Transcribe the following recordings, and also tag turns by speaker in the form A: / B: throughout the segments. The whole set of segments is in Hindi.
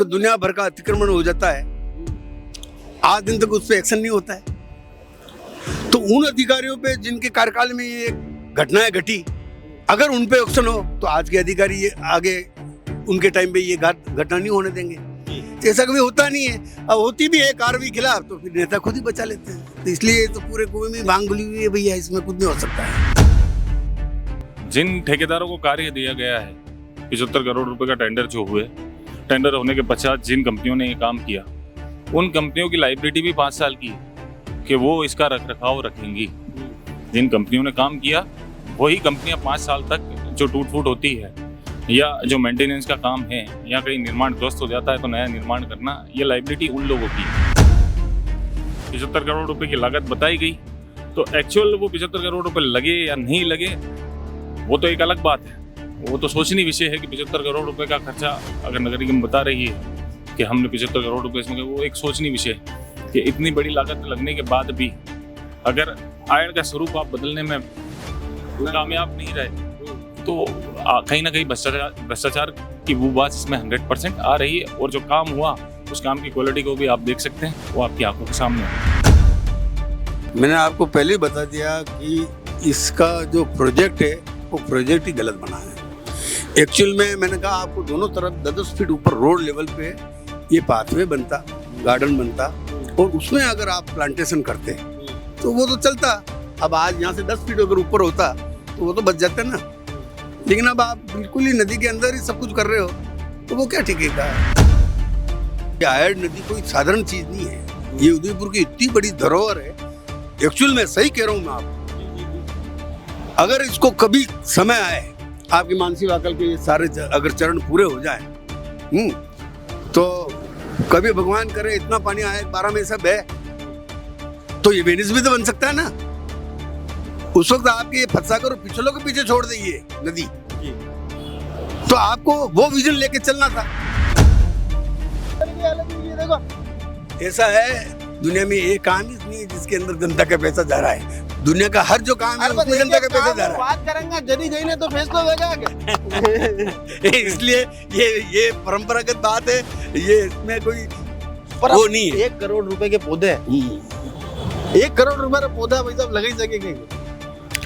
A: उसको दुनिया भर का अतिक्रमण हो जाता है, आज दिन तक उस पर एक्शन नहीं होता है। तो उन अधिकारियों पे जिनके कार्यकाल में ये घटनाएं घटी, अगर उन पे एक्शन हो तो आज के अधिकारी ये आगे उनके टाइम पे ये घटना नहीं होने देंगे। तो ऐसा कभी होता नहीं है, अब होती भी है कार्रवाई खिलाफ तो फिर नेता खुद ही बचा लेते हैं। तो इसलिए तो पूरे कुएं में भांग खुली हुई है भैया, इसमें कुछ नहीं हो सकता है।
B: जिन ठेकेदारों को कार्य दिया गया है, 75 करोड़ रुपए का टेंडर जो हुए, टेंडर होने के पश्चात जिन कंपनियों ने ये काम किया, उन कंपनियों की लाइबिलिटी भी 5 साल की है कि वो इसका रख रखाव रखेंगी। जिन कंपनियों ने काम किया वही कंपनियां 5 साल तक जो टूट फूट होती है या जो मेंटेनेंस का काम है या कहीं निर्माण ध्वस्त हो जाता है तो नया निर्माण करना, ये लाइबिलिटी उन लोगों की। 75 करोड़ रुपए की लागत बताई गई, तो एक्चुअल वो 75 करोड़ रुपए लगे या नहीं लगे वो तो एक अलग बात है। वो तो सोचनीय विषय है कि 75 करोड़ रुपए का खर्चा अगर नगर निगम बता रही है कि हमने 75 करोड़ रुपए इसमें, वो एक सोचनीय विषय है कि इतनी बड़ी लागत लगने के बाद भी अगर आयन का स्वरूप आप बदलने में कामयाब नहीं रहे तो कहीं ना कहीं भ्रष्टाचार की वो बात इसमें 100% आ रही है। और जो काम हुआ उस काम की क्वालिटी को भी आप देख सकते हैं, वो आपकी आंखों के सामने है।
A: मैंने आपको पहले ही बता दिया कि इसका जो प्रोजेक्ट है वो प्रोजेक्ट ही गलत बना है। एक्चुअल में मैंने कहा आपको दोनों तरफ 10 फीट ऊपर रोड लेवल पे ये पाथवे बनता, गार्डन बनता और उसमें अगर आप प्लांटेशन करते तो वो तो चलता। अब आज यहाँ से 10 फीट अगर ऊपर होता तो वो तो बच जाता ना, लेकिन अब आप बिल्कुल ही नदी के अंदर ही सब कुछ कर रहे हो तो वो क्या टिकेगा। आयड नदी कोई साधारण चीज नहीं है, ये उदयपुर की इतनी बड़ी धरोहर है। एक्चुअल में सही कह रहा हूँ मैं आपको, अगर इसको कभी समय आए, आपकी मानसी वाकल के सारे अगर चरण पूरे हो जाए तो कभी भगवान करे इतना पानी आए 12 में सब है तो ये वेनिस भी तो बन सकता है ना। उस वक्त आपके ये फंसाकर और पिछलों के पीछे छोड़ देंगे नदी, तो आपको वो विजन लेके चलना था। ऐसा है दुनिया में एक काम ही नहीं है जिसके अंदर जनता का पैसा जा रहा है। दुनिया का हर जो काम है उसमें जनता का पैसा जा रहा है।
C: बात करेंगे जदी गई ने तो फैसला देगा।
A: इसलिए ये परंपरागत बात है, ये इसमें कोई वो नहीं है।
C: 1 करोड़ रुपए के पौधे, 1 करोड़ रुपए का पौधा भाई साहब लगा ही सकेंगे।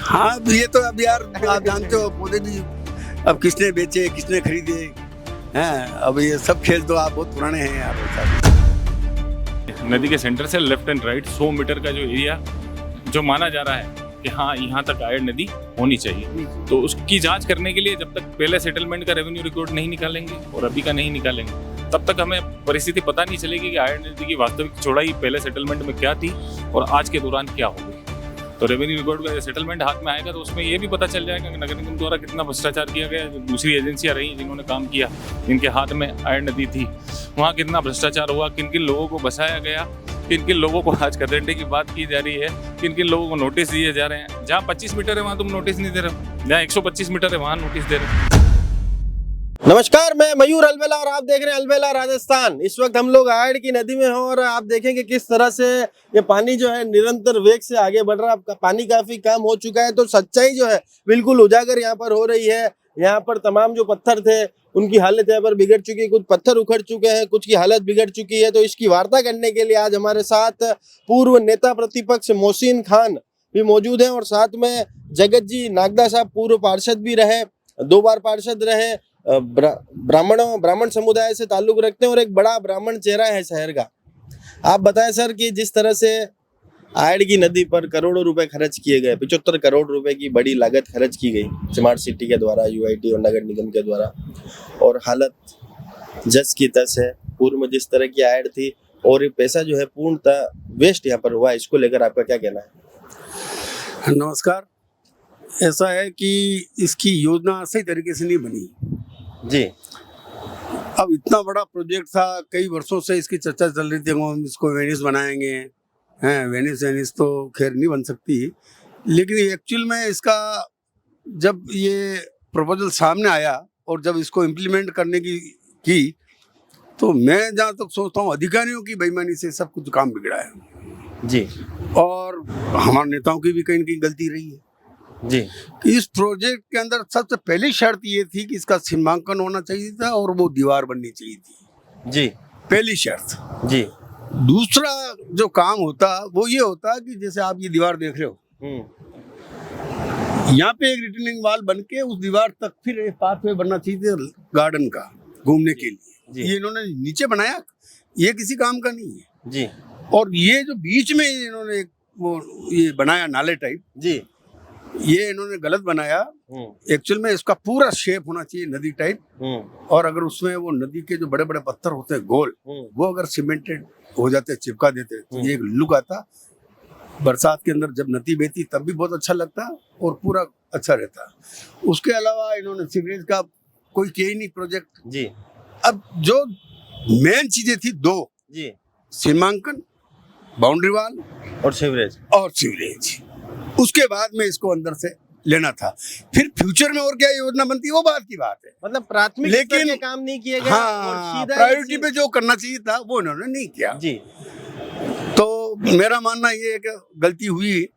A: हाँ ये तो अब यार आप जानते हो पौधे भी अब किसने बेचे किसने खरीदे हैं, अब ये सब खेल तो आप बहुत पुराने हैं यार।
B: नदी के सेंटर से लेफ्ट एंड राइट 100 मीटर का जो एरिया जो माना जा रहा है कि हाँ यहाँ तक आयड नदी होनी चाहिए, तो उसकी जांच करने के लिए जब तक पहले सेटलमेंट का रेवेन्यू रिकॉर्ड नहीं निकालेंगे और अभी का नहीं निकालेंगे तब तक हमें परिस्थिति पता नहीं चलेगी कि आयड नदी की वास्तविक चौड़ाई पहले सेटलमेंट में क्या थी और आज के दौरान क्या होगी। तो रेवेन्यू रिकॉर्ड का सेटलमेंट हाथ में आएगा तो उसमें ये भी पता चल जाएगा कि नगर निगम द्वारा कितना भ्रष्टाचार किया गया। जो दूसरी एजेंसियां रही जिन्होंने काम किया, जिनके हाथ में आयड नदी थी, वहाँ कितना भ्रष्टाचार हुआ, किन किन लोगों को बसाया गया, किन किन लोगों को आज कदरडे की बात की जा रही है, किन किन लोगों को नोटिस दिए जा रहे हैं। जहाँ 25 मीटर है वहाँ तुम नोटिस नहीं दे रहे हो, जहाँ 125 मीटर है वहाँ नोटिस दे रहे हो।
C: नमस्कार, मैं मयूर अलवेला और आप देख रहे हैं अलवेला राजस्थान। इस वक्त हम लोग आयड की नदी में हैं और आप देखेंगे किस तरह से ये पानी जो है निरंतर वेग से आगे बढ़ रहा है। पानी काफी कम हो चुका है, तो सच्चाई जो है बिल्कुल उजागर यहाँ पर हो रही है। यहाँ पर तमाम जो पत्थर थे उनकी हालत यहाँ पर बिगड़ चुकी है, कुछ पत्थर उखड़ चुके हैं, कुछ की हालत बिगड़ चुकी है। तो इसकी वार्ता करने के लिए आज हमारे साथ पूर्व नेता प्रतिपक्ष मोहसिन खान भी मौजूद है और साथ में जगत जी नागदा साहब पूर्व पार्षद भी रहे, 2 बार पार्षद रहे, ब्राह्मण समुदाय से ताल्लुक रखते हैं और एक बड़ा ब्राह्मण चेहरा है शहर का। आप बताएं सर कि जिस तरह से आयड की नदी पर करोड़ों रुपए खर्च किए गए, 75 करोड़ रुपए की बड़ी लागत खर्च की गई स्मार्ट सिटी के द्वारा, यूआईटी और नगर निगम के द्वारा, और हालत जस की तस है। पूर्व में जिस तरह की आयड थी और ये पैसा जो है पूर्णतः वेस्ट यहाँ पर हुआ, इसको लेकर आपका क्या कहना है?
A: नमस्कार। ऐसा है कि इसकी योजना सही तरीके से नहीं बनी
C: जी।
A: अब इतना बड़ा प्रोजेक्ट था, कई वर्षों से इसकी चर्चा चल रही थी, हम इसको वेनिस बनाएंगे हैं। वेनिस तो खैर नहीं बन सकती, लेकिन एक्चुअल में इसका जब ये प्रपोजल सामने आया और जब इसको इम्प्लीमेंट करने की तो मैं जहाँ तक सोचता हूँ अधिकारियों की बेईमानी से सब कुछ काम बिगड़ा है
C: जी,
A: और हमारे नेताओं की भी कहीं न कहीं गलती रही है
C: जी।
A: इस प्रोजेक्ट के अंदर सबसे पहली शर्त ये थी कि इसका सीमांकन होना चाहिए था और वो दीवार बननी चाहिए थी।
C: जी
A: पहली शर्त।
C: जी।
A: दूसरा जो काम होता वो ये होता कि जैसे आप ये दीवार देख रहे हो, यहाँ पे एक रिटर्निंग वॉल बन के उस दीवार तक फिर एक पाथवे बनना चाहिए गार्डन का घूमने के लिए। ये इन्होंने नीचे बनाया, ये किसी काम का नहीं है
C: जी।
A: और ये जो बीच में इन्होंने वो ये बनाया नाले टाइप
C: जी,
A: ये इन्होंने गलत बनाया। एक्चुअल में इसका पूरा शेप होना चाहिए नदी टाइप, और अगर उसमें वो नदी के जो बड़े बड़े पत्थर होते हैं गोल, वो अगर सीमेंटेड हो जाते, चिपका देते, तो ये एक लुक आता। बरसात के अंदर जब नदी बहती तब भी बहुत अच्छा लगता और पूरा अच्छा रहता। उसके अलावा इन्होंने सीवरेज का कोई किया ही नहीं प्रोजेक्ट
C: जी।
A: अब जो मेन चीजें थी दो
C: जी,
A: सीमांकन, बाउंड्री वॉल
C: और सीवरेज
A: उसके बाद में इसको अंदर से लेना था। फिर फ्यूचर में और क्या योजना बनती है वो बात की बात है,
C: मतलब प्राथमिक
A: लेकिन
C: स्तर के काम नहीं किए गए।
A: हाँ, प्रायोरिटी पे जो करना चाहिए था वो इन्होंने नहीं किया
C: जी।
A: तो मेरा मानना ये है कि गलती हुई।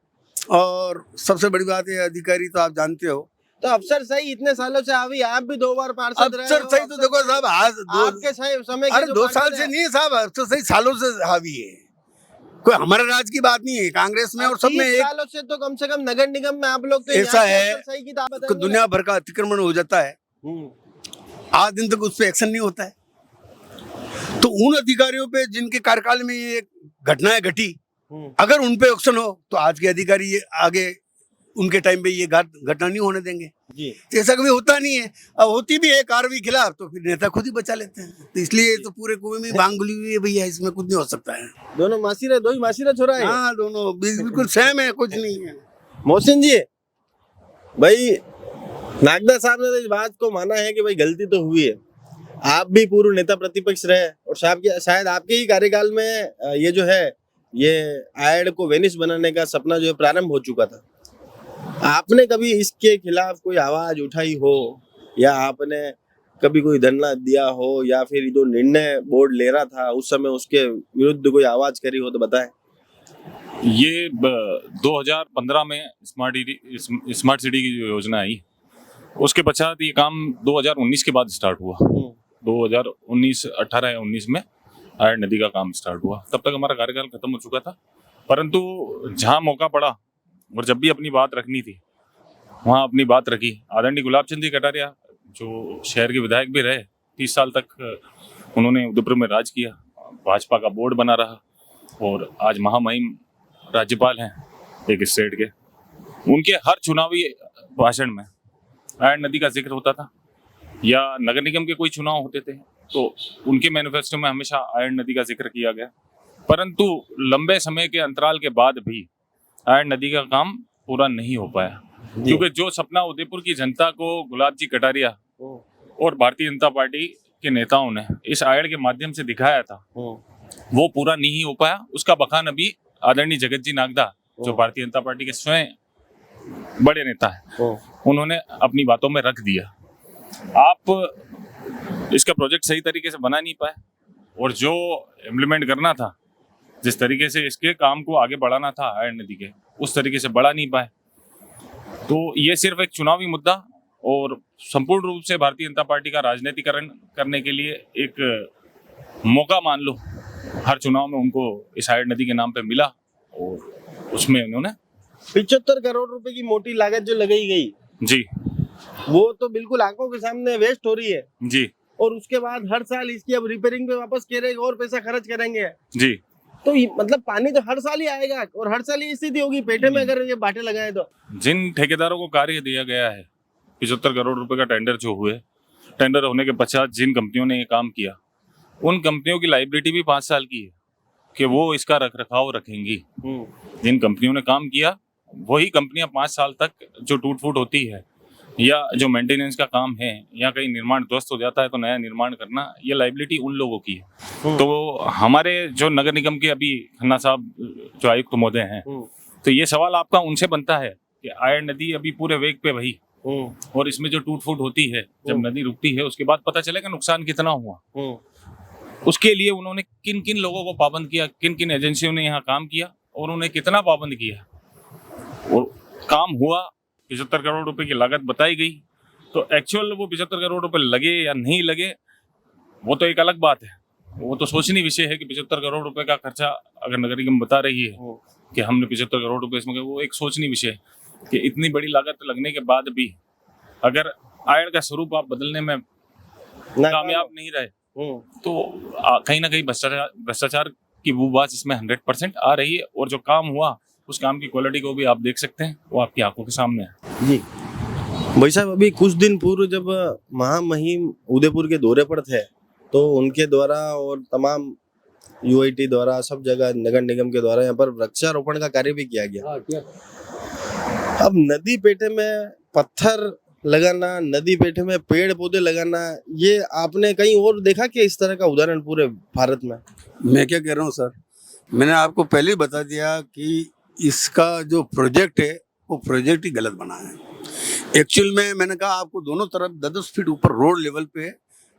A: और सबसे बड़ी बात है अधिकारी तो आप जानते हो,
C: तो अफसर सही इतने सालों से अभी आप भी 2 बार पार्षद रहे
A: अफसर
C: हो,
A: सही तो देखो साहब आज
C: आपके समय
A: अरे 2 साल से नहीं है साहब, अफसर सही सालों से हावी है, कोई हमारे राज्य की बात नहीं है। कांग्रेस में और सब में
C: 30 सालों से तो कम से कम नगर निगम में आप लोग तो
A: ऐसा
C: यहाँ के
A: है
C: अफसर सही की दावत
A: कि दुनिया भर का अतिक्रमण हो जाता है, आज दिन तक उस पर एक्शन नहीं होता है। तो उन अधिकारियों पे जिनके कार्यकाल में ये घटनाएं घटी, अगर उन पे एक्शन हो तो आज के अधिकारी ये आगे उनके टाइम पे ये घटना नहीं होने देंगे
C: जी।
A: तो ऐसा कभी होता नहीं है। अब होती भी है कार्रवाई खिलाफ तो फिर नेता खुद ही बचा लेते हैं। तो इसलिए तो पूरे कुएं में बांग गुली हुई है भैया, इसमें कुछ नहीं हो सकता है।
C: दोनों मासीरा, दो ही मासीरा छोरा है।
A: हाँ दोनों बिल्कुल सेम है, कुछ नहीं है।
C: मोहसिन जी, भाई नागदा साहब ने तो इस बात को माना है कि भाई गलती तो हुई है, आप भी पूर्व नेता प्रतिपक्ष रहे और शायद आपके ही कार्यकाल में ये जो है ये आयड को वेनिस बनाने का सपना जो है प्रारंभ हो चुका था। आपने कभी इसके खिलाफ कोई आवाज उठाई हो या आपने कभी कोई धरना दिया हो या फिर जो निर्णय बोर्ड ले रहा था उस समय उसके विरुद्ध कोई आवाज करी हो तो बताएं।
B: ये 2015 में स्मार्ट सिटी की जो योजना आई उसके पश्चात ये काम 2019 के बाद स्टार्ट हुआ। 2018 या 19 में आयड नदी का काम स्टार्ट हुआ, तब तक हमारा कार्यकाल खत्म हो चुका था। परंतु जहाँ मौका पड़ा और जब भी अपनी बात रखनी थी वहाँ अपनी बात रखी। आदरणीय गुलाब चंद जी कटारिया जो शहर के विधायक भी रहे, 30 साल तक उन्होंने उदयपुर में राज किया, भाजपा का बोर्ड बना रहा और आज महामहिम राज्यपाल हैं एक स्टेट के। उनके हर चुनावी भाषण में आयड नदी का जिक्र होता था या नगर निगम के कोई चुनाव होते थे तो उनके मैनिफेस्टो में हमेशा आयड नदी का जिक्र किया गया। परंतु लंबे समय के अंतराल के बाद भी आयड नदी का काम पूरा नहीं हो पाया, क्योंकि जो सपना उदयपुर की जनता को गुलाब जी कटारिया और भारतीय जनता पार्टी के नेताओं ने इस आयड के माध्यम से दिखाया था वो पूरा नहीं हो पाया। उसका बखान अभी आदरणीय जगत जी नागदा जो भारतीय जनता पार्टी के स्वयं बड़े नेता है उन्होंने अपनी बातों में रख दिया। आप इसका प्रोजेक्ट सही तरीके से बना नहीं पाए और जो इम्प्लीमेंट करना था, जिस तरीके से इसके काम को आगे बढ़ाना था आयड नदी के, उस तरीके से बढ़ा नहीं पाए। तो ये सिर्फ एक चुनावी मुद्दा और संपूर्ण रूप से भारतीय जनता पार्टी का राजनीतिकरण करने के लिए एक मौका मान लो। हर चुनाव में उनको इस आयड नदी के नाम पे मिला और उसमें उन्होंने
C: 75 करोड़ रुपए की मोटी लागत जो लगाई गई
B: जी,
C: वो तो बिल्कुल आंखों के सामने वेस्ट हो रही है
B: जी। और
C: उसके बाद हर साल इसकी अब रिपेयरिंग पे वापस करेंगे और पैसा खर्च करेंगे
B: जी।
C: तो मतलब पानी तो हर साल ही आएगा और हर साल ही स्थिति होगी पेटे में अगर ये बाटे लगाए तो।
B: जिन ठेकेदारों को कार्य दिया गया है 75 करोड़ रुपए का टेंडर जो हुए, टेंडर होने के पश्चात जिन कंपनियों ने ये काम किया उन कंपनियों की लाइबिलिटी भी 5 साल की है कि वो इसका रख रखाव रखेंगी। जिन कंपनियों ने काम किया वही कंपनियां 5 साल तक जो टूट फूट होती है या जो मेंटेनेंस का काम है या कहीं निर्माण ध्वस्त हो जाता है तो नया निर्माण करना, ये लाइबिलिटी उन लोगों की है। तो हमारे जो नगर निगम के अभी खन्ना साहब जो आयुक्त महोदय हैं, तो ये सवाल आपका उनसे बनता है कि आयड नदी अभी पूरे वेग पे वही और इसमें जो टूट फूट होती है जब नदी रुकती है उसके बाद पता चलेगा नुकसान कितना हुआ। उसके लिए उन्होंने किन किन लोगों को पाबंद किया, किन किन एजेंसियों ने यहाँ काम किया और उन्हें कितना पाबंद किया और काम हुआ। 75 करोड़ रुपए की लागत बताई गई, तो एक्चुअल वो 75 करोड़ रुपए लगे या नहीं लगे वो तो एक अलग बात है। वो तो सोचनीय विषय है कि 75 करोड़ रुपए का खर्चा अगर नगर निगम बता रही है कि हमने 75 करोड़ रुपए इसमें, वो एक सोचनीय विषय है कि इतनी बड़ी लागत लगने के बाद भी अगर आयड़ का स्वरूप आप बदलने में कामयाब नहीं रहे तो कहीं ना कहीं भ्रष्टाचार की वो बात इसमें 100% आ रही है। और जो काम हुआ उस काम की क्वालिटी को भी आप देख सकते हैं, वो आपकी आंखों के सामने है।
C: जी भाई साहब, अभी कुछ दिन पूर्व जब महामहिम उदयपुर के दौरे पर थे तो उनके द्वारा और तमाम यूआईटी द्वारा सब जगह नगर निगम के द्वारा यहाँ पर वृक्षारोपण का कार्य भी किया गया। अब नदी पेटे में पत्थर लगाना, नदी पेटे में पेड़ पौधे लगाना, ये आपने कहीं और देखा क्या इस तरह का उदाहरण पूरे भारत में?
A: मैं क्या कह रहा हूँ सर, मैंने आपको पहले ही बता दिया कि इसका जो प्रोजेक्ट है वो प्रोजेक्ट ही गलत बना है। एक्चुअल में मैंने कहा आपको दोनों तरफ 10 फीट ऊपर रोड लेवल पे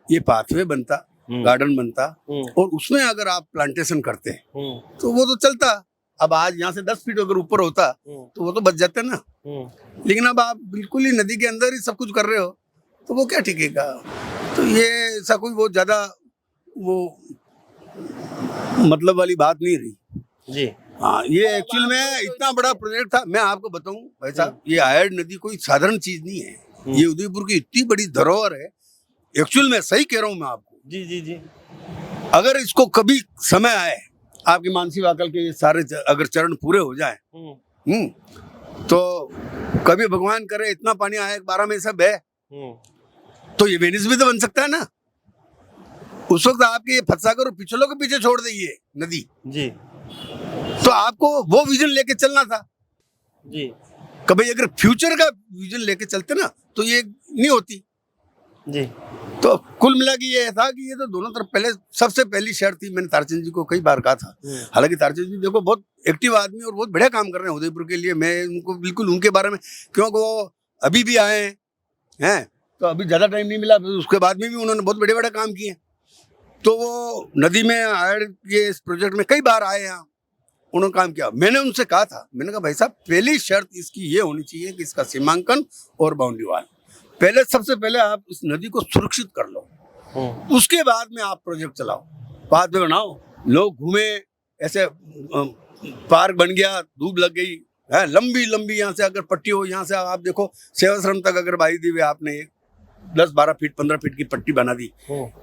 A: ये पाथवे बनता, गार्डन बनता और उसमें अगर आप प्लांटेशन करते तो वो तो चलता। अब आज यहाँ से 10 फीट अगर ऊपर होता तो वो तो बच जाते ना। लेकिन अब आप बिल्कुल ही नदी के अंदर ही सब कुछ कर रहे हो तो वो क्या टिकेगा। तो ये ऐसा कोई बहुत ज्यादा वो मतलब वाली बात नहीं रही
C: जी।
A: हाँ, ये एक्चुअल में इतना बड़ा प्रोजेक्ट था। मैं आपको बताऊं भाई साहब, ये आयड़ नदी कोई साधारण चीज नहीं है। ये उदयपुर की इतनी बड़ी धरोहर है। एक्चुअल में सही कह रहा हूँ मैं आपको।
C: जी जी जी।
A: अगर इसको कभी समय आए, आपकी मानसी वाकल के सारे अगर चरण पूरे हो जाए तो कभी भगवान करे इतना पानी आए 12 में सब है तो ये वेनिस भी तो बन सकता है ना। उस वक्त आपके ये फतसागर और पिछलों के पीछे छोड़ देंगे नदी
C: जी,
A: तो आपको वो विजन लेके चलना था
C: जी।
A: कभी अगर फ्यूचर का विजन लेके चलते ना तो ये नहीं होती
C: जी।
A: तो कुल मिला के ये था कि ये तो दोनों तरफ पहले सबसे पहली शर्त थी। मैंने तारचंद जी को कई बार कहा था। हालांकि तारचंद जी देखो बहुत एक्टिव आदमी और बहुत बढ़िया काम कर रहे हैं उदयपुर के लिए। मैं उनको बिल्कुल उनके बारे में, क्योंकि वो अभी भी आए हैं तो अभी ज़्यादा टाइम नहीं मिला, उसके बाद में भी उन्होंने बहुत बड़े बड़े काम किए। तो वो नदी में आयड़ के इस प्रोजेक्ट में कई बार आए यहाँ, उन्होंने काम किया। मैंने उनसे कहा था, मैंने कहा भाई साहब पहली शर्त इसकी ये होनी चाहिए कि इसका सीमांकन और बाउंड्री वाल पहले, सबसे पहले आप इस नदी को सुरक्षित कर लो, उसके बाद में आप प्रोजेक्ट चलाओ, बाद में बनाओ। लोग घूमे ऐसे, पार्क बन गया, धूप लग गई है, लंबी लंबी यहाँ से अगर पट्टी हो, यहाँ से आप देखो सेवाश्रम तक अगर बाई दी हुई आपने 10-12 फीट 15 फीट की पट्टी बना दी,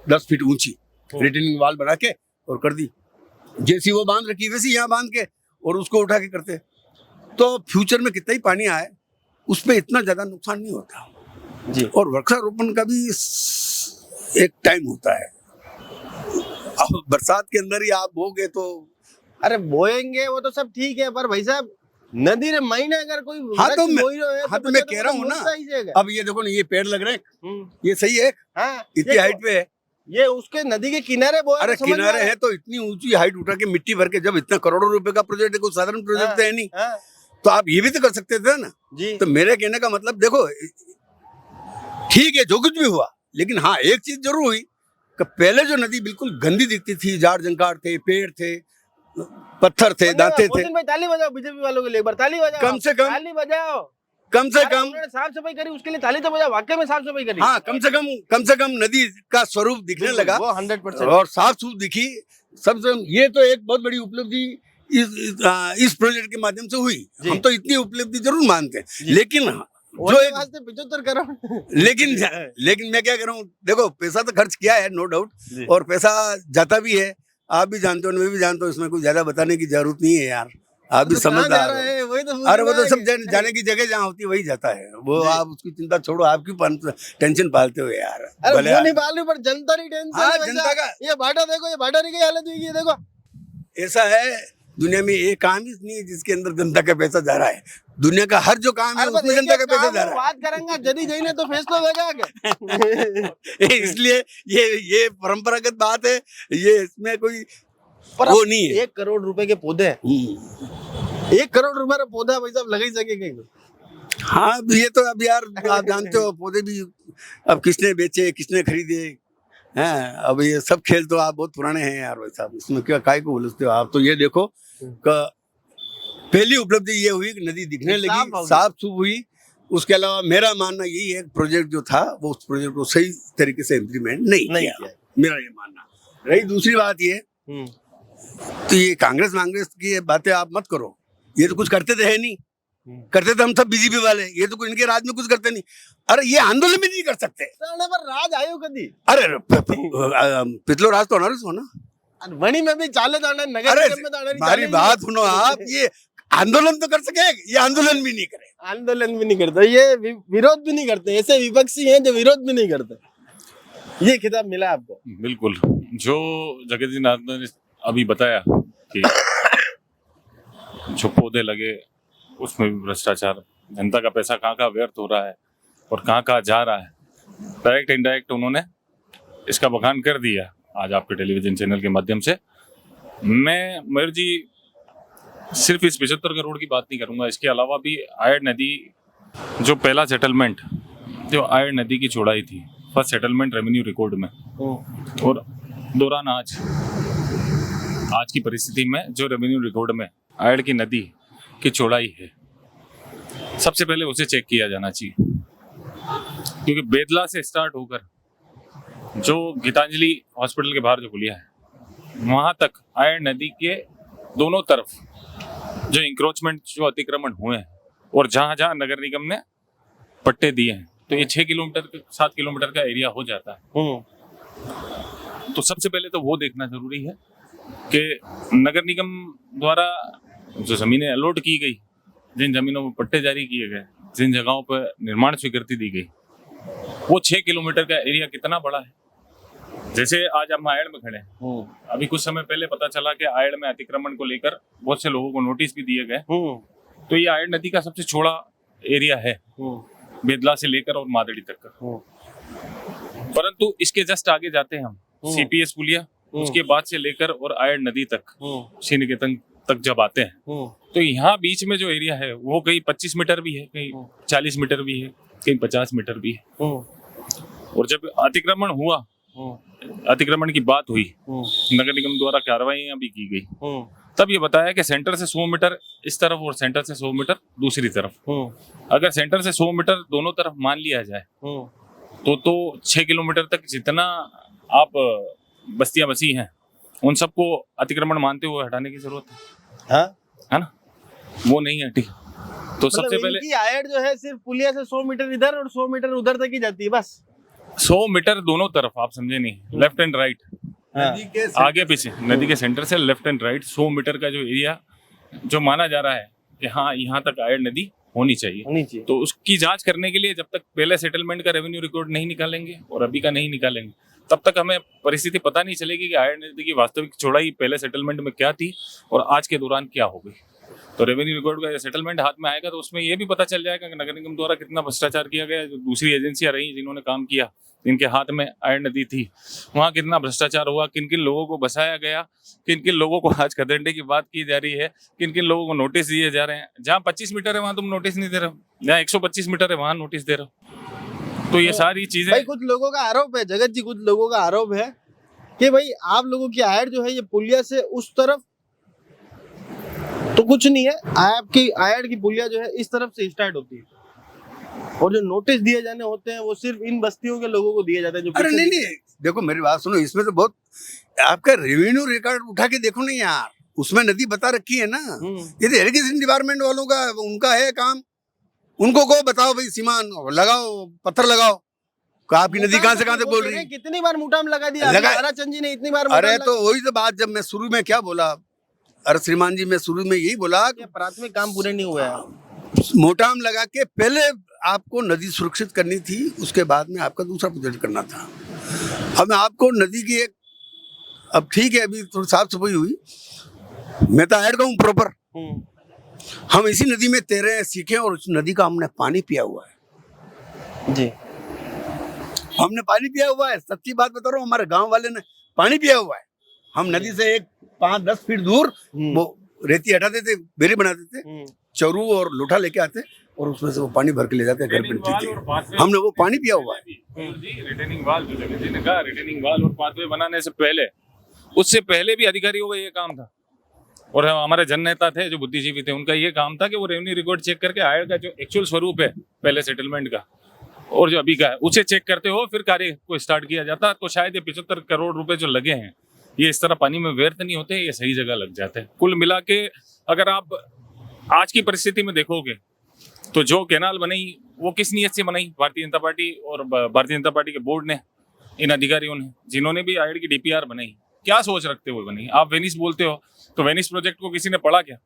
A: 10 फीट ऊंची रिटेनिंग वाल बना के और कर दी। जैसी वो बांध रखी वैसी यहाँ बांध के और उसको उठा के करते तो फ्यूचर में कितना ही पानी आए उस पर इतना ज्यादा नुकसान नहीं होता
C: जी।
A: और वृक्षारोपण का भी एक टाइम होता है। अब बरसात के अंदर ही आप बोगे तो
C: अरे बोएंगे वो तो सब ठीक है, पर भाई साहब नदी रे महीने अगर कोई
A: हाँ तो
C: तो
A: मैं कह रहा हूँ ना, अब ये देखो ना ये पेड़ लग रहे हैं, ये सही है, इतनी हाइट पे है,
C: ये उसके नदी के किनारे बोए।
A: अरे किनारे है तो इतनी ऊंची हाइट उठा के मिट्टी भर के, जब इतना करोड़ों रुपए का प्रोजेक्ट है, कोई साधारण प्रोजेक्ट है नहीं, तो आप ये भी तो कर सकते थे ना
C: जी।
A: तो मेरे कहने का मतलब देखो ठीक है जो कुछ भी हुआ, लेकिन हाँ एक चीज जरूर हुई कि पहले जो नदी बिल्कुल गंदी दिखती थी, जाड़ जंकार थे, पेड़ थे, पत्थर थे, दांते थे।
C: ताली बजाओ बीजेपी वालों के लिए, एक बार ताली बजाओ,
A: कम से कम
C: ताली बजाओ,
A: कम से कम
C: साफ सफाई करी उसके लिए ताली तो बजाओ, वाकई में साफ सफाई करी।
A: हाँ कम से कम नदी का स्वरूप दिखने लगा,
C: वो 100%
A: और साफ सूफ दिखी। सबसे ये तो एक बहुत बड़ी उपलब्धि इस प्रोजेक्ट के माध्यम से हुई। हम तो इतनी उपलब्धि जरूर मानते हैं, लेकिन जो एक
C: 75 करोड़
A: लेकिन मैं क्या कह रहा हूँ, देखो पैसा तो खर्च किया है नो डाउट, और पैसा जाता भी है, आप भी जानते हो, मैं भी जानता हूँ, इसमें कुछ ज्यादा बताने की जरूरत नहीं है यार, आप भी समझदार हो। अरे वो तो सब जाने की जगह जहाँ होती है वही जाता है, वो आप उसकी चिंता छोड़ो, आप क्यों टेंशन पालते हो यार।
C: अरे वो नहीं पाल रही, पर जनता नहीं टेंशन।
A: हाँ जनता का
C: ये बाटा देखो, ये बाटा की हालत हुई है देखो।
A: ऐसा है दुनिया में एक काम ही नहीं है जिसके अंदर जनता का पैसा जा रहा है। दुनिया का हर जो काम है उसमें जनता का पैसा जा रहा है।
C: बात करेंगे जदी जईने तो फैसला देगा आगे।
A: इसलिए ये परंपरागत बात है, ये इसमें कोई वो नहीं है।
C: 1 करोड़ रुपए के पौधे, 1 करोड़ रुपए का पौधा भाई साहब लगा ही सकेगा।
A: हाँ ये तो अब यार आप जानते हो, पौधे भी अब किसने बेचे किसने खरीदे हैं, अब ये सब खेल तो आप बहुत पुराने हैं यार भाई साहब, इसमें क्या काय को बोलते हो आप। तो ये देखो पहली उपलब्धि ये हुई कि नदी दिखने लगी, साफ सुफ हुई। उसके अलावा मेरा मानना यही है, प्रोजेक्ट जो था वो उस प्रोजेक्ट को सही तरीके से इम्प्लीमेंट नहीं किया, मेरा ये मानना। रही दूसरी बात ये,
C: हम्म,
A: तो ये कांग्रेस की बातें आप मत करो, ये तो कुछ करते तो है नहीं, करते तो हम सब बीजेपी वाले, ये तो इनके राज में कुछ करते नहीं। अरे ये आंदोलन भी नहीं कर सकते।
C: पर राज आयो कदी
A: अरे पिछलो राज तो होना हो ना,
C: वणी में भी चाले दाने नगर
A: अरे
C: निगम में दाने नहीं
A: हमारी
C: चालेंगे।
A: बात सुनो आप, ये आंदोलन तो कर सके, ये आंदोलन भी नहीं करे।
C: आंदोलन भी नहीं करते, ये विरोध भी नहीं करते, ऐसे विपक्षी हैं जो विरोध भी नहीं करते। ये खिताब मिला आपको।
B: बिल्कुल, जो जगत जी नाथ ने अभी बताया कि जो पौधे लगे उसमें भी भ्रष्टाचार, जनता का पैसा कहाँ कहाँ व्यर्थ हो रहा है और कहाँ कहाँ जा रहा है, डायरेक्ट इनडायरेक्ट उन्होंने इसका बखान कर दिया आज आपके टेलीविजन चैनल के माध्यम से। मैं मयूर जी सिर्फ इस 75 करोड़ की बात नहीं करूंगा, इसके अलावा भी आयड़ नदी जो पहला सेटलमेंट, जो आयड़ नदी की चौड़ाई थी, फर्स्ट सेटलमेंट रेवेन्यू रिकॉर्ड में, और दौरान आज की परिस्थिति में जो रेवेन्यू रिकॉर्ड में आयड़ की नदी की चौड़ाई है, सबसे पहले उसे चेक किया जाना चाहिए। क्योंकि बेदला से स्टार्ट होकर जो गीतांजलि हॉस्पिटल के बाहर जो पुलिया है, वहां तक आयड़ नदी के दोनों तरफ जो इंक्रोचमेंट, जो अतिक्रमण हुए हैं, और जहां जहां नगर निगम ने पट्टे दिए हैं, तो ये 6 किलोमीटर 7 किलोमीटर का एरिया हो जाता है। तो सबसे पहले तो वो देखना जरूरी है कि नगर निगम द्वारा जो जमीनें अलॉट की गई, जिन जमीनों में पट्टे जारी किए गए, जिन जगहों पर निर्माण स्वीकृति दी गई, वो 6 किलोमीटर का एरिया कितना बड़ा है। जैसे आज हम आयड़ में खड़े हैं, अभी कुछ समय पहले पता चला कि आयड़ में अतिक्रमण को लेकर बहुत से लोगों को नोटिस भी दिए गए। तो ये आयड़ नदी का सबसे चौड़ा एरिया है, बेदला से लेकर और मादड़ी तक का। परंतु इसके जस्ट आगे जाते हैं हम, सीपीएस पुलिया, उसके बाद से लेकर और आयड़ नदी तक, श्री निकेतन तक जब आते हैं, तो यहाँ बीच में जो एरिया है वो कहीं 25 मीटर भी है, कहीं 40 मीटर भी है, कहीं 50 मीटर भी है। और जब अतिक्रमण हुआ, अतिक्रमण की बात हुई, नगर निगम द्वारा कार्रवाइयां भी की गई, तब ये बताया कि सेंटर से 100 मीटर इस तरफ और सेंटर से 100 मीटर दूसरी तरफ। अगर सेंटर से 100 मीटर दोनों तरफ मान लिया जाए तो 6 किलोमीटर तक जितना आप बस्तियां बसी हैं, उन सबको अतिक्रमण मानते हुए हटाने की जरूरत है, है ना? वो नहीं हटी। तो सबसे पहले
C: इनकी आयड़ जो है सिर्फ पुलिया से 100 मीटर इधर और 100 मीटर उधर तक ही जाती है, बस
B: 100 मीटर दोनों तरफ, आप समझे नहीं, लेफ्ट एंड राइट,
A: नदी के
B: आगे पीछे, नदी के सेंटर से लेफ्ट एंड राइट 100 मीटर का जो एरिया जो माना जा रहा है कि हाँ यहाँ तक आयड़ नदी होनी चाहिए, तो उसकी जांच करने के लिए जब तक पहले सेटलमेंट का रेवेन्यू रिकॉर्ड नहीं निकालेंगे और अभी का नहीं निकालेंगे, तब तक हमें परिस्थिति पता नहीं चलेगी कि आयड़ नदी की वास्तविक चौड़ाई पहले सेटलमेंट में क्या थी और आज के दौरान क्या हो गई। तो रेवेन्यू रिकॉर्ड का सेटलमेंट हाथ में आएगा तो उसमें ये भी पता चल जाएगा कि नगर निगम द्वारा कितना भ्रष्टाचार किया गया। जो दूसरी एजेंसियां रही जिन्होंने काम किया, इनके हाथ में आयड़ नदी थी, वहाँ कितना भ्रष्टाचार हुआ, किन किन लोगों को बसाया गया, किन किन लोगों को आज खदेड़ने की बात की जा रही है, किन किन लोगों को नोटिस दिए जा रहे हैं। जहाँ 25 मीटर है वहाँ तुम नोटिस नहीं दे रहे हो, जहाँ 125 मीटर है वहाँ नोटिस दे रहे हो। तो ये सारी चीजें
C: भाई, कुछ लोगों का आरोप है, जगत जी, कुछ लोगों का आरोप है कि भाई आप लोगों की आयड़ जो है ये पुलिया से उस तरफ तो कुछ नहीं है, आपकी आयड़ की पुलिया जो है इस तरफ से स्टार्ट होती है, और जो नोटिस दिए जाने होते हैं वो सिर्फ इन बस्तियों के लोगों को दिए जाते हैं। जो
A: अरे नहीं, देखो मेरी बात सुनो, इसमें तो बहुत आपका रेवेन्यू रिकॉर्ड उठा के देखो ना यार, उसमें नदी बता रखी है ना। ये तो इरिगेशन डिपार्टमेंट वालों का, उनका है काम, उनको को बताओ भाई सीमा लगाओ, पत्थर लगाओ, आपकी नदी कहाँ से बोल रही है।
C: कितनी बार मुटाम लगा दिया ताराचंद जी ने, इतनी बार।
A: अरे तो वही तो बात, जब मैं शुरू में क्या बोला, अरे श्रीमान जी, मैं शुरू में यही बोला कि
C: प्राथमिक काम पूरे नहीं हुए हैं।
A: मोटाम लगा के पहले आपको नदी सुरक्षित करनी थी, उसके बाद में आपका दूसरा प्रोजेक्ट करना था। अब आपको नदी की एक, अब ठीक है अभी थोड़ी साफ सफाई हुई, मैं तो ऐड कहूँ प्रॉपर, हम इसी नदी में तैरे हैं, सीखे, और उस नदी का हमने पानी पिया हुआ है
C: जी,
A: हमने पानी पिया हुआ है। सच्ची बात बता रहा हूँ, हमारे गांव वाले ने पानी पिया हुआ है। हम नदी से एक 5-10 फीट दूर वो रेती हटाते थे, बेरी बनाते थे, चरू और लोटा लेके आते और उसमें से वो पानी भर के ले जाते घर पे, हमने वो पानी पिया हुआ है।
B: रिटेनिंग वाल, जो जगत जी ने कहा, रिटेनिंग वाल और पाथवे बनाने से पहले, उससे पहले भी अधिकारियों का ये काम था, और हमारे जननेता थे जो बुद्धिजीवी थे, उनका ये काम था कि वो रेवेन्यू रिकॉर्ड चेक करके आयड़ का जो एक्चुअल स्वरूप है पहले सेटलमेंट का और जो अभी का है, उसे चेक करते हो फिर कार्य को स्टार्ट किया जाता। तो शायद ये 75 करोड़ रुपए जो लगे हैं ये इस तरह पानी में व्यर्थ नहीं होते, ये सही जगह लग जाते हैं। कुल मिला के अगर आप आज की परिस्थिति में देखोगे तो जो कैनाल बनाई वो किस नीयत से बनाई, भारतीय जनता पार्टी और भारतीय जनता पार्टी के बोर्ड ने, इन अधिकारियों ने, जिन्होंने भी आईआईडी की डीपीआर बनाई, क्या सोच रखते हुए बनी। आप वेनिस बोलते हो तो वेनिस प्रोजेक्ट को किसी ने पढ़ा क्या?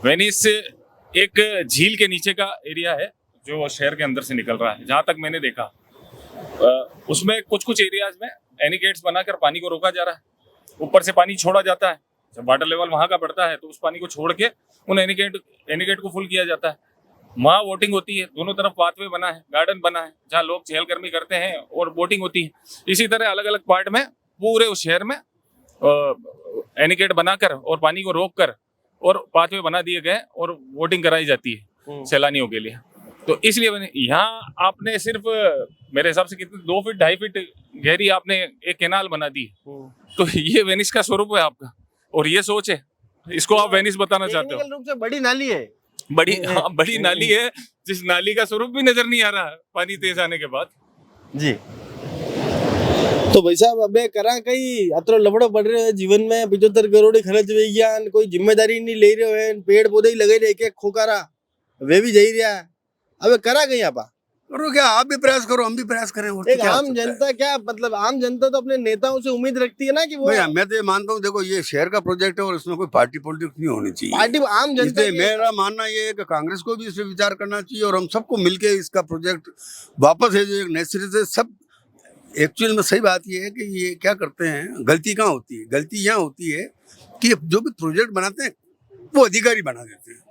B: वेनिस एक झील के नीचे का एरिया है जो शहर के अंदर से निकल रहा है। जहां तक मैंने देखा उसमें कुछ कुछ एरियाज में एनिकेट्स बनाकर पानी को रोका जा रहा है, ऊपर से पानी छोड़ा जाता है। जब वाटर लेवल वहां का बढ़ता है तो उस पानी को छोड़ के उन एनिकेट को फुल किया जाता है। वहाँ बोटिंग होती है, दोनों तरफ पाथवे बना है, गार्डन बना है जहाँ लोग चहलकदमी करते हैं और बोटिंग होती है। इसी तरह अलग अलग पार्ट में पूरे उस शहर में एनिकेट बनाकर और पानी को रोक कर और पाथवे बना दिए गए और बोटिंग कराई जाती है सैलानियों के लिए। तो इसलिए यहाँ आपने सिर्फ मेरे हिसाब से कितने 2 फीट 2.5 फीट गहरी आपने एक कैनाल बना दी। तो ये वेनिस का स्वरूप है आपका, और ये सोच है, इसको आप वेनिस बताना चाहते हो।
C: टेक्निकल रूप से बड़ी नाली है,
B: बड़ी नाली है, जिस नाली का स्वरूप भी नजर नहीं आ रहा है पानी तेज आने के बाद।
C: जी। तो भाई साहब अबे करा कई अतरो लफड़ो पड़ रहे हैं जीवन में, 75 करोड़ खर्च हुई गया, कोई जिम्मेदारी नहीं ले रहे हो, पेड़ पौधे ही लगे रहे, एक खोकारा वे भी जाई रहा है। अबे करा कहीं आप
A: करो क्या, आप भी प्रयास करो, हम भी प्रयास करें। और
C: एक
A: क्या हो
C: आम
A: सकता है?
C: जनता क्या मतलब आम जनता तो अपने नेताओं से उम्मीद रखती है ना कि वो
A: भैया मैं तो ये मानता हूँ, देखो ये शहर का प्रोजेक्ट है और इसमें कोई पार्टी पॉलिटिक्स नहीं होनी चाहिए।
C: पार्टी आम जनता
A: इसलिए
C: की-
A: मेरा मानना ये है कि कांग्रेस को भी इस पे विचार करना चाहिए और हम सबको मिलके इसका प्रोजेक्ट वापस है जो एक नए सिरे से सब। एक्चुअल में सही बात ये है कि ये क्या करते हैं, गलती कहाँ होती है? गलती यहाँ होती है कि जो भी प्रोजेक्ट बनाते हैं वो अधिकारी बना देते हैं।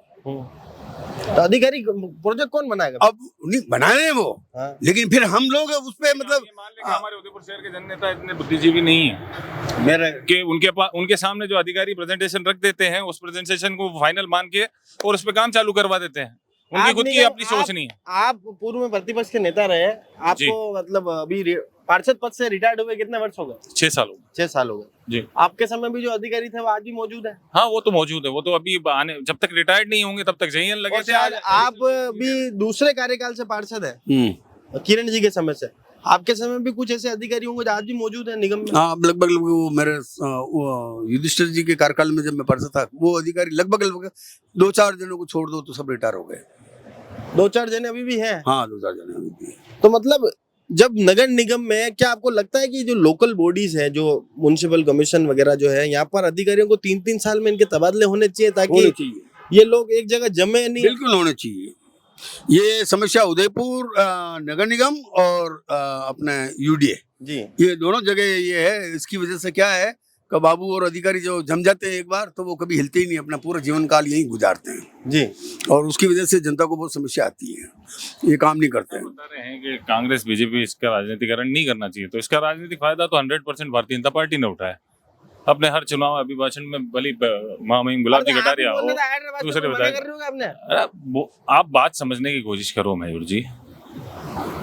C: तो अधिकारी प्रोजेक्ट कौन बनाएगा?
A: अब नहीं बना रहे हैं वो,
C: हाँ।
A: लेकिन फिर हम लोग उस पे मतलब
B: ये मान लें कि हमारे उदयपुर शहर के जननेता इतने बुद्धिजीवी नहीं है
A: मेरा
B: कि उनके सामने जो अधिकारी प्रेजेंटेशन रख देते हैं उस प्रेजेंटेशन को फाइनल मान के और उस पे काम चालू करवा देते हैं। उनकी
C: आप
B: खुद की
C: निगम-
B: अपनी सोच नहीं है।
C: आप पूर्व में प्रतिपक्ष के नेता रहे, आपको मतलब अभी पार्षद पद से रिटायर्ड हुए कितने वर्ष हो गए?
B: 6 साल हो गए।
C: 6 साल हो गए।
B: जी
C: आपके समय भी जो अधिकारी थे वो आज भी मौजूद है?
B: हाँ, वो तो मौजूद है, वो तो अभी आने जब तक रिटायर्ड नहीं होंगे तब तक जयन लगे
C: और
B: थे।
C: शायद आप भी दूसरे कार्यकाल से पार्षद है, किरण जी के समय से। आपके समय भी कुछ ऐसे अधिकारी होंगे जो आज भी मौजूद है निगम में?
A: हाँ लगभग वो मेरे वो युधिष्ठिर जी के कार्यकाल में जब मैं पार्षद था वो अधिकारी लगभग 2-4 जनों को छोड़ दो तो सब रिटायर हो गए।
C: 2-4 जने अभी भी हैं?
A: हाँ 2-4 जने अभी भी हैं।
C: तो मतलब जब नगर निगम में क्या आपको लगता है कि जो लोकल बॉडीज है, जो म्युनिसिपल कमीशन वगैरह जो है, यहाँ पर अधिकारियों को 3-3 साल में इनके तबादले होने चाहिए ताकि
A: होने चाहिए,
C: ये लोग एक जगह जमे नहीं?
A: बिल्कुल होने चाहिए। ये समस्या उदयपुर नगर निगम और अपने यूडीए
C: जी
A: ये दोनों जगह ये है। इसकी वजह से क्या है कि बाबू और अधिकारी जो जम जाते हैं एक बार तो वो कभी हिलते ही नहीं, अपना पूरा जीवन काल यहीं गुजारते हैं
C: जी।
A: और उसकी वजह से जनता को बहुत समस्या आती है, ये काम नहीं करते हैं।
B: बता रहे हैं कि कांग्रेस बीजेपी इसका राजनीतिकरण नहीं करना चाहिए, तो इसका राजनीतिक फायदा तो 100% भारतीय जनता पार्टी ने उठाया अपने हर चुनाव अभिभाषण में। भली महामहिम गुलाब जी कटारिया हो, दूसरे बताए। अरे आप बात समझने की कोशिश करो मयूर जी।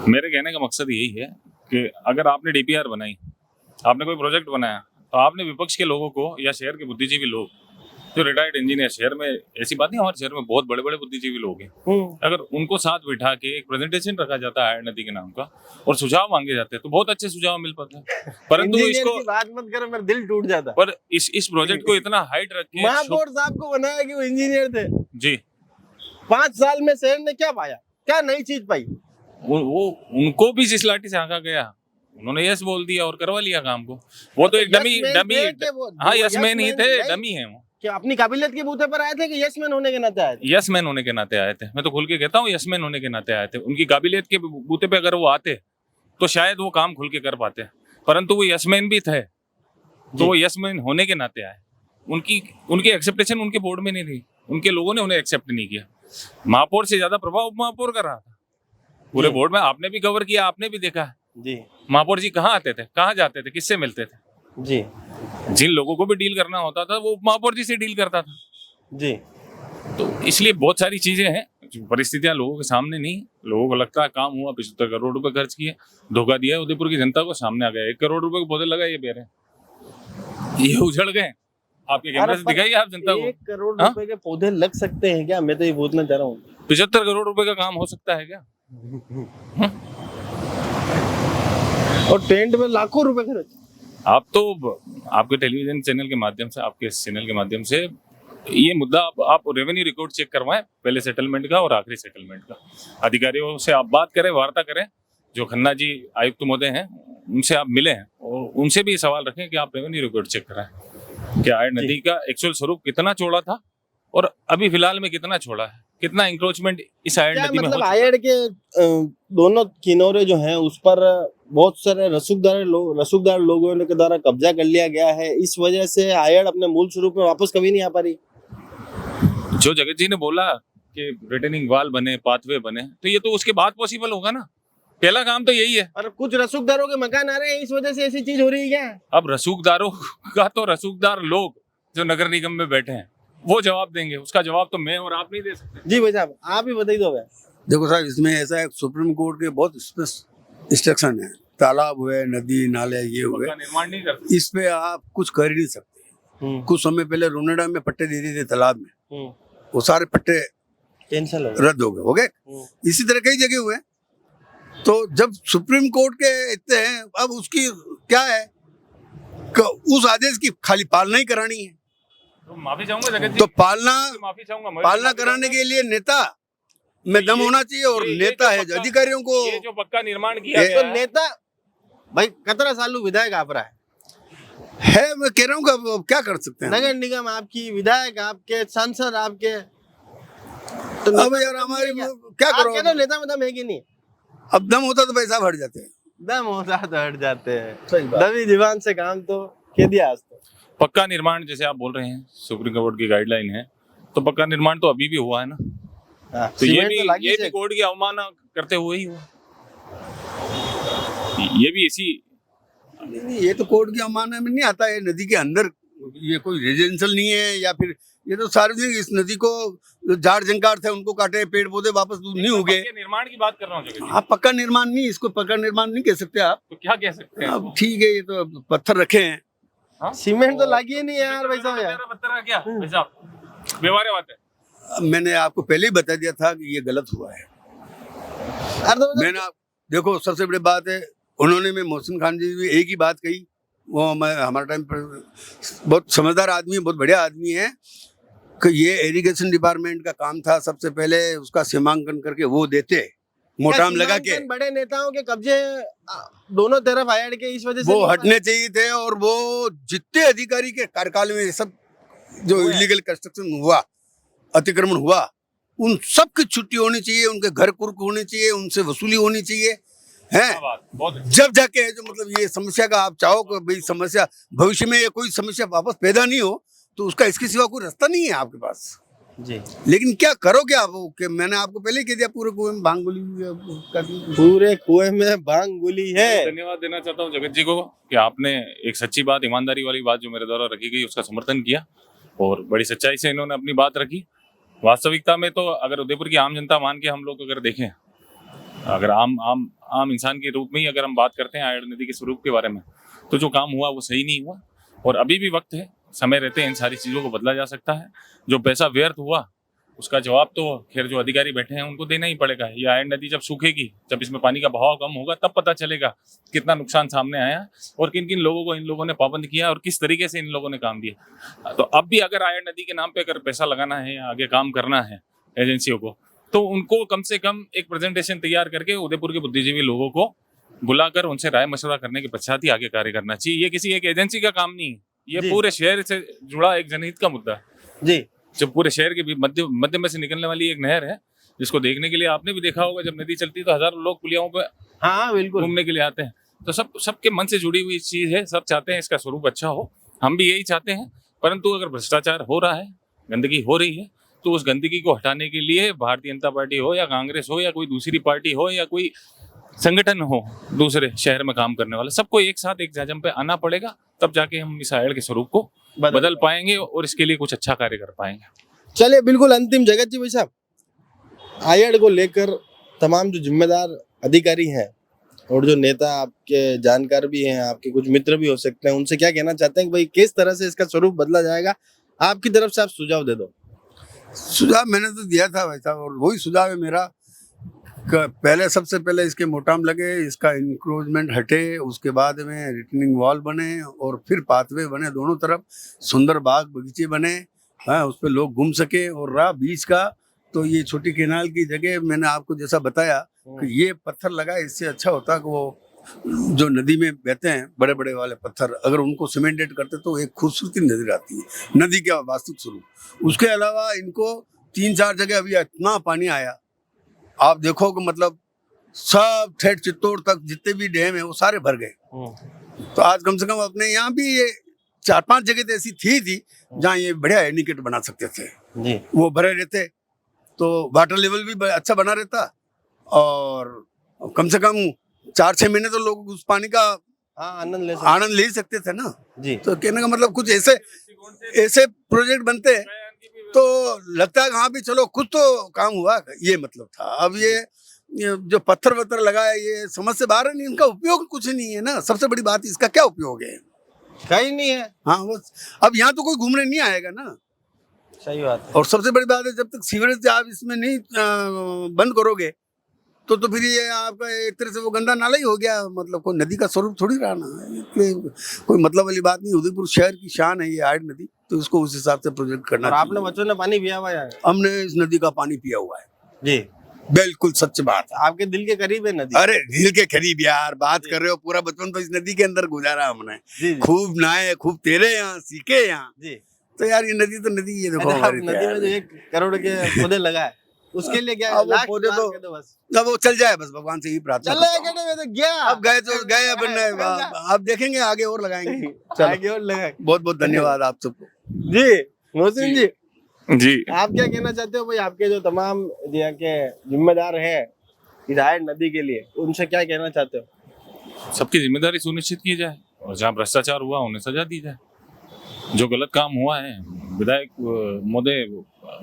B: मेरे कहने का मकसद यही है कि अगर आपने डीपीआर बनाई, आपने कोई प्रोजेक्ट बनाया, तो आपने विपक्ष के लोगों को या शहर के बुद्धिजीवी लोग जो रिटायर्ड इंजीनियर, शहर में ऐसी बात नहीं, हमारे शहर में बहुत बड़े बड़े बुद्धिजीवी लोग हैं, अगर उनको साथ बिठा के एक प्रेजेंटेशन रखा जाता है नदी के नाम का और सुझाव मांगे जाते हैं तो बहुत अच्छे सुझाव मिल पाते हैं। परंतु इसको
C: बात मत करो, मेरा दिल टूट जाता।
B: पर इस प्रोजेक्ट को इतना हाइट रख के
C: महापौर साहब को बनाया कि वो इंजीनियर थे
B: जी,
C: 5 साल में शहर ने क्या पाया, क्या नई चीज पाई?
B: वो उनको भी जिस लाठी से हाँका गया उन्होंने यस बोल दिया और करवा लिया काम को। वो तो एक डमी हाँ यसमैन ही थे, डमी है वो।
C: क्या अपनी काबिलियत के बूते पर आए थे कि यसमैन होने के नाते आए थे?
B: यसमैन होने के नाते आए थे, मैं तो खुल के कहता हूँ यसमैन होने के नाते आए थे। उनकी काबिलियत के बूते पे अगर वो आते तो शायद वो काम खुल के कर पाते, परंतु वो यसमैन भी थे तो वो यसमैन होने के नाते आए। उनकी एक्सेप्टेशन उनके बोर्ड में नहीं थी, उनके लोगों ने उन्हें एक्सेप्ट नहीं किया। महापौर से ज्यादा प्रभाव उप महापौर कर रहा था पूरे बोर्ड में। आपने भी कवर किया, आपने भी देखा है
C: जी।
B: महापौर जी कहाँ आते थे, कहाँ जाते थे, किससे मिलते थे
C: जी।
B: जिन लोगों को भी डील करना होता था वो महापौर जी से डील करता था
C: जी।
B: तो इसलिए बहुत सारी चीजें हैं, परिस्थितियां लोगों के सामने नहीं। लोगों को लगता है काम हुआ, 75 करोड़ रुपए खर्च किए, धोखा दिया है उदयपुर की जनता को, सामने आ गया 1 करोड़ रुपए के पौधे लगाए, ये बेरे ये उजड़ गए। आपके कैमरे से दिखाइए आप जनता को
C: 1 करोड़ रुपए के पौधे लग सकते हैं क्या? मैं तो ये पूछना चाह रहा हूँ।
B: 75 करोड़ रुपए का काम हो सकता है क्या?
C: और टेंट में लाखों रुपए खर्च।
B: आप तो आपके टेलीविजन चैनल के माध्यम से, आपके इस चैनल के माध्यम से ये मुद्दा आप रेवेन्यू रिकॉर्ड चेक करवाएं, पहले सेटलमेंट का और आखिरी सेटलमेंट का। अधिकारियों से आप बात करें, वार्ता करें, जो खन्ना जी आयुक्त महोदय हैं उनसे आप मिले हैं और उनसे भी सवाल रखें कि आप रेवेन्यू रिकॉर्ड चेक कराएं कि आयड़ नदी का एक्चुअल स्वरूप कितना चौड़ा था और अभी फिलहाल में कितना चौड़ा है, कितना इंक्रोचमेंट इस आयड़
C: क्या
B: नदी में हो
C: मतलब
B: चुका है।
C: आयड़ के दोनों किनारे जो हैं उस पर बहुत सारे रसूखदार लोगों के द्वारा कब्जा कर लिया गया है, इस वजह से आयड़ अपने मूल स्वरूप में वापस कभी नहीं आ पा रही।
B: जो जगत जी ने बोला कि रिटर्निंग वाल बने, पाथवे बने, तो ये तो उसके बाद पॉसिबल होगा ना। पहला काम तो यही है।
C: और कुछ रसूखदारों के मकान आ रहे हैं, इस वजह से ऐसी चीज हो रही है क्या?
B: अब रसूखदारों का तो रसूखदार लोग जो नगर निगम में बैठे हैं वो जवाब देंगे, उसका जवाब तो मैं और आप नहीं दे सकते।
C: जी भाई साहब, आप ही बताइए दो भाई।
A: देखो साहब, इसमें ऐसा है, सुप्रीम कोर्ट के बहुत इंस्ट्रक्शन है, तालाब हुए, नदी नाले ये हुए,
B: उसका निर्माण नहीं करते।
A: इस पे आप कुछ कर ही नहीं सकते। कुछ समय पहले रोनेडा में पट्टे दे दिए थे तालाब में, वो सारे पट्टे
C: कैंसिल हो
A: रद्द हो गए। इसी तरह कई जगह हुए। तो जब सुप्रीम कोर्ट के इतने हैं, अब उसकी क्या है कि उस आदेश की खाली पालना ही करानी है।
B: तो माफी चाहूंगा जगत जी,
A: तो पालना
B: माफी चाहूंगा,
A: पालना कराने के लिए नेता में दम होना चाहिए, और नेता है जो अधिकारियों को
B: ये जो पक्का निर्माण किया
A: ये
B: गया
C: तो
B: है,
C: नेता भाई 17 साल विधायक आप रहा
A: है, मैं कह रहा हूँ कि अब क्या कर सकते हैं।
C: नगर निगम आपकी, विधायक आपके, सांसद आपके, तो
A: अब यार हमारी क्या करो,
C: आपके तो नेता में दम है कि नहीं?
A: अब दम होता तो पैसा भर जाते हैं।
C: दम होता तो हट जाते हैं, दबी जुबान से काम तो कह दिया आज तो।
B: पक्का निर्माण जैसे आप बोल रहे हैं, सुप्रीम कोर्ट की गाइडलाइन है, तो पक्का निर्माण तो अभी भी हुआ है ना। तो ये भी कोर्ट की अवमानना करते हुए ही हुआ। ये भी इसी
A: नहीं, ये तो कोर्ट की अवमानना में नहीं आता है। नदी के अंदर ये कोई रेजिडेंशियल नहीं है, या फिर ये तो सार्वजनिक, इस नदी को जो जाड़ जंकार थे उनको काटे, पेड़ पौधे वापस नहीं उगे।
B: पक्के निर्माण की बात कर रहा हूँ जगत जी।
A: आप पक्का निर्माण नहीं, इसको पक्का निर्माण नहीं कह सकते आप।
B: तो क्या कह सकते हैं?
A: अब ठीक है, ये तो पत्थर रखे हैं।
B: हाँ?
C: सीमेंट तो लगी ही नहीं है यार भाई साहब।
B: पत्थर का क्या भाई साहब, व्यवहार बात है।
A: अब मैंने आपको पहले ही बता दिया था कि ये गलत हुआ है। मैंने देखो, सबसे बड़ी बात है, उन्होंने में मोहसिन खान जी भी एक ही बात कही। वो हमारा टाइम पर बहुत समझदार आदमी है, बहुत बढ़िया आदमी है, कि ये इरिगेशन डिपार्टमेंट का काम था, सबसे पहले उसका सीमांकन करके वो देते, मोटाम लगा के।
C: बड़े नेताओं के कब्जे दोनों तरफ आयड़ के, इस वजह से
A: वो हटने चाहिए थे, और वो जितने अधिकारी के कार्यकाल में सब जो इलीगल कंस्ट्रक्शन हुआ, अतिक्रमण हुआ, उन सब की छुट्टी होनी चाहिए, उनके घर कुर्क होने चाहिए, उनसे वसूली होनी चाहिए, हैं? जब जाके जो मतलब ये समस्या का आप चाहो कि भाई समस्या भविष्य में ये कोई समस्या वापस पैदा नहीं हो, तो उसका इसके सिवा कोई रास्ता नहीं है आपके पास
C: जी।
A: लेकिन क्या करोगे आप? कि मैंने आपको पहले ही कह दिया, पूरे कुएं में भांग गोली हुई है।
C: पूरे कुएं में भांग गोली है।
B: धन्यवाद देना चाहता हूँ जगत जी को कि आपने एक सच्ची बात, ईमानदारी वाली बात जो मेरे द्वारा रखी गई उसका समर्थन किया, और बड़ी सच्चाई से इन्होंने अपनी बात रखी। वास्तविकता में तो अगर उदयपुर की आम जनता मान के हम लोग अगर देखें, अगर आम इंसान के रूप में ही अगर हम बात करते हैं आयड़ नदी के स्वरूप के बारे में, तो जो काम हुआ वो सही नहीं हुआ, और अभी भी वक्त है, समय रहते हैं इन सारी चीज़ों को बदला जा सकता है। जो पैसा व्यर्थ हुआ उसका जवाब तो खैर जो अधिकारी बैठे हैं उनको देना ही पड़ेगा। ये आयड़ नदी जब सूखेगी, जब इसमें पानी का बहाव कम होगा, तब पता चलेगा कितना नुकसान सामने आया और किन किन लोगों को इन लोगों ने पाबंद किया और किस तरीके से इन लोगों ने काम दिया। तो अब भी अगर आयड़ नदी के नाम पे अगर पैसा लगाना है या आगे काम करना है एजेंसियों को, तो उनको कम से कम एक प्रेजेंटेशन तैयार करके उदयपुर के बुद्धिजीवी लोगों को बुलाकर उनसे राय मशवरा करने के पश्चात ही आगे कार्य करना चाहिए। ये किसी एक एजेंसी का काम नहीं है, ये पूरे शहर से जुड़ा एक जनहित का मुद्दा है जी। जब पूरे शहर के मध्य में से निकलने वाली एक नहर है, जिसको देखने के लिए आपने भी देखा होगा, जब नदी चलती है तो हजारों लोग पुलियाओं पे बिल्कुल घूमने के लिए आते हैं। तो सबके मन से जुड़ी हुई चीज है, सब चाहते हैं इसका स्वरूप अच्छा हो, हम भी यही चाहते हैं। परंतु अगर भ्रष्टाचार हो रहा है, गंदगी हो रही है, तो उस गंदगी को हटाने के लिए भारतीय जनता पार्टी हो या कांग्रेस हो या कोई दूसरी पार्टी हो या कोई संगठन हो दूसरे शहर में काम करने वाला, सबको एक साथ एक जाजम पे आना पड़ेगा, तब जाके हम इस आयड़ के स्वरूप को बदल पाएंगे और इसके लिए कुछ अच्छा कार्य कर पाएंगे।
C: चलिए, बिल्कुल अंतिम जगत जी भाई साहब, आयड़ को लेकर तमाम जो जिम्मेदार अधिकारी हैं और जो नेता आपके जानकार भी हैं, आपके कुछ मित्र भी हो सकते हैं, उनसे क्या कहना चाहते हैं कि भाई किस तरह से इसका स्वरूप बदला जाएगा? आपकी तरफ से आप सुझाव दे दो।
A: सुझाव मैंने तो दिया था भाई साहब, और वही सुझाव है मेरा पहले सबसे पहले इसके मोटाम लगे, इसका इंक्रोचमेंट हटे, उसके बाद में रिटर्निंग वॉल बने और फिर पाथवे बने दोनों तरफ, सुंदर बाग बगीचे बने, हाँ उस पर लोग घूम सके। और रहा बीच का, तो ये छोटी कैनाल की जगह मैंने आपको जैसा बताया कि ये पत्थर लगा, इससे अच्छा होता कि वो जो नदी में बहते हैं बड़े बड़े वाले पत्थर, अगर उनको सीमेंटेड करते तो एक खूबसूरती नजर आती है नदी का वास्तविक स्वरूप। उसके अलावा इनको 3-4 जगह अभी इतना पानी आया, आप देखो कि मतलब सब ठेठ चित्तौड़ तक जितने भी डैम है वो सारे भर गए। तो आज कम से कम अपने यहाँ भी ये 4-5 जगह तो ऐसी थी जहाँ ये बढ़िया इंडिकेटर बना सकते थे
C: जी।
A: वो भरे रहते, तो वाटर लेवल भी अच्छा बना रहता और कम से कम 4-6 महीने तो लोग उस पानी का आनंद ले सकते थे ना
C: जी।
A: तो कहने का मतलब कुछ ऐसे प्रोजेक्ट बनते तो लगता है हाँ भी चलो कुछ तो काम हुआ, ये मतलब था। अब ये जो पत्थर वत्थर लगा है ये समझ से बाहर है, नहीं इनका उपयोग कुछ नहीं है ना। सबसे बड़ी बात इसका क्या उपयोग है,
C: कहीं नहीं है।
A: हाँ बस अब यहाँ तो कोई घूमने नहीं आएगा ना।
C: सही बात है।
A: और सबसे बड़ी बात है जब तक सीवरेज आप इसमें नहीं बंद करोगे तो फिर ये आपका एक तरह से वो गंदा नाला ही हो गया, मतलब कोई नदी का स्वरूप थोड़ी रहा ना। कोई मतलब वाली बात नहीं। उदयपुर शहर की शान है ये आयड नदी, तो इसको उस हिसाब से प्रोजेक्ट करना।
C: और आपने बच्चों ने पानी पिया हुआ है?
A: हमने इस नदी का पानी पिया हुआ है
C: जी।
A: बिल्कुल सच बात है।
C: आपके दिल के करीब है नदी?
A: अरे दिल के करीब यार, बात कर रहे हो। पूरा बचपन तो इस नदी के अंदर गुजारा हमने।
C: जी।
A: खूब नहाए, खूब तैरे यहाँ, सीखे यहाँ।
C: जी।
A: तो यार ये नदी तो नदी, ये देखो
C: नदी में जो 1 करोड़ के पौधे लगाए उसके लिए क्या
A: अब वो पौधे तो
C: बस
A: अब वो चल जाए, बस भगवान से ही प्रार्थना
C: चल
A: करता हूँ।
C: तो गया।
A: अब गए तो गए, अब देखेंगे आगे और लगाएंगे।
C: आगे और लगाए।
A: बहुत बहुत धन्यवाद आप सबको।
C: जी मोहसिन जी,
B: जी
C: आप क्या कहना चाहते हो भाई? आपके जो तमाम यहाँ के जिम्मेदार हैं इस आयड नदी के लिए, उनसे क्या कहना चाहते हो?
B: सबकी जिम्मेदारी सुनिश्चित की जाए और जहाँ भ्रष्टाचार हुआ उन्हें सजा दी जाए। जो गलत काम हुआ है, विधायक महोदय,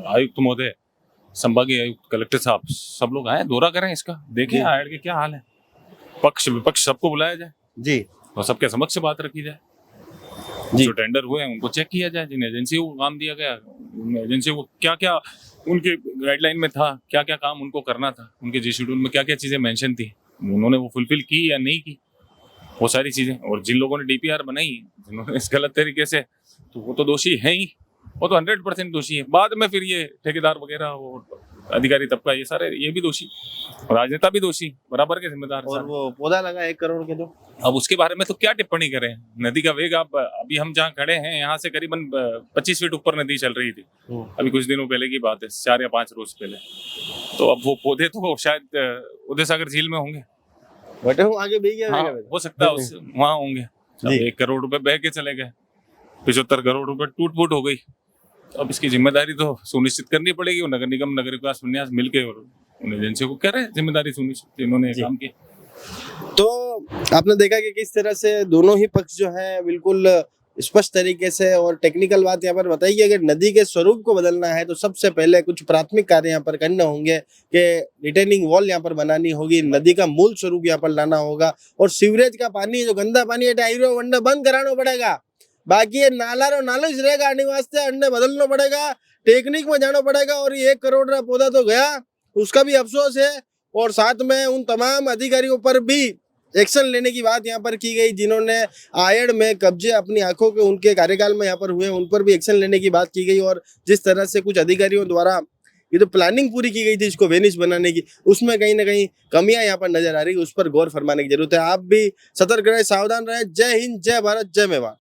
B: आयुक्त महोदय, संभागीय आयुक्त, कलेक्टर साहब, सब लोग आए, दौरा करें इसका, देखें आयड के क्या हाल है। पक्ष विपक्ष सबको बुलाया जाए
C: जी
B: और सबके समक्ष बात रखी जाए। जो टेंडर हुए हैं उनको चेक किया जाए, जिन एजेंसी को काम दिया गया उन एजेंसी को क्या क्या उनके गाइडलाइन में था, क्या क्या काम उनको करना था, उनके जी शेड्यूल में क्या क्या चीजें मेंशन थी, उन्होंने वो फुलफिल की या नहीं की, वो सारी चीजें। और जिन लोगों ने डीपीआर बनाई, जिन्होंने इस गलत तरीके से, तो वो तो दोषी है ही, वो तो 100% दोषी है। बाद में फिर ये ठेकेदार वगैरह, वो अधिकारी तबका, ये सारे ये भी दोषी, राजनेता भी दोषी, बराबर के जिम्मेदार।
C: और वो पौधा लगा 1 करोड़ के, तो
B: अब उसके बारे में तो क्या टिप्पणी करें। नदी का वेग, आप अभी हम जहाँ खड़े हैं यहाँ से करीबन 25 फीट ऊपर नदी चल रही थी अभी कुछ दिनों पहले की बात है, 4 या 5 रोज पहले। तो अब वो पौधे तो शायद उदय सागर झील में होंगे,
C: बटे हूँ आगे भी गया।
B: हाँ, हो सकता है वहाँ होंगे। अब 1 करोड़ रुपए बह के चले गए, 75 करोड़ रुपए टूट फूट हो गई। तो अब इसकी जिम्मेदारी तो सुनिश्चित करनी पड़ेगी। और नगर निगम, नगर विकास विन्यास मिलके और उन एजेंसियों को कह रहे हैं जिम्मेदारी सुनिश्चित, इन्होंने काम किया।
C: तो आपने देखा कि किस तरह से दोनों ही पक्ष जो है बिल्कुल स्पष्ट तरीके से और टेक्निकल बात यहाँ पर बताई कि अगर नदी के स्वरूप को बदलना है तो सबसे पहले कुछ प्राथमिक कार्य यहाँ पर करने होंगे कि रिटेनिंग वॉल यहाँ पर बनानी होगी, नदी का मूल स्वरूप यहाँ पर लाना होगा, और सीवरेज का पानी, जो गंदा पानी है, टायरो वंडा बंद कराना पड़ेगा। बाकी ये नाला ही रहेगा, आने वास्ते अंडे बदलना पड़ेगा, टेक्निक में जाना पड़ेगा। और ये 1 करोड़ का पौधा तो गया, उसका भी अफसोस है। और साथ में उन तमाम अधिकारियों पर भी एक्शन लेने की बात यहाँ पर की गई जिन्होंने आयड में कब्जे अपनी आंखों के उनके कार्यकाल में यहाँ पर हुए, उन पर भी एक्शन लेने की बात की गई। और जिस तरह से कुछ अधिकारियों द्वारा ये तो प्लानिंग पूरी की गई थी इसको वेनिश बनाने की, उसमें कहीं ना कहीं कमियां यहाँ पर नजर आ रही है, उस पर गौर फरमाने की जरूरत है। आप भी सतर्क रहे, सावधान रहे। जय हिंद, जय भारत, जय मेवाड़।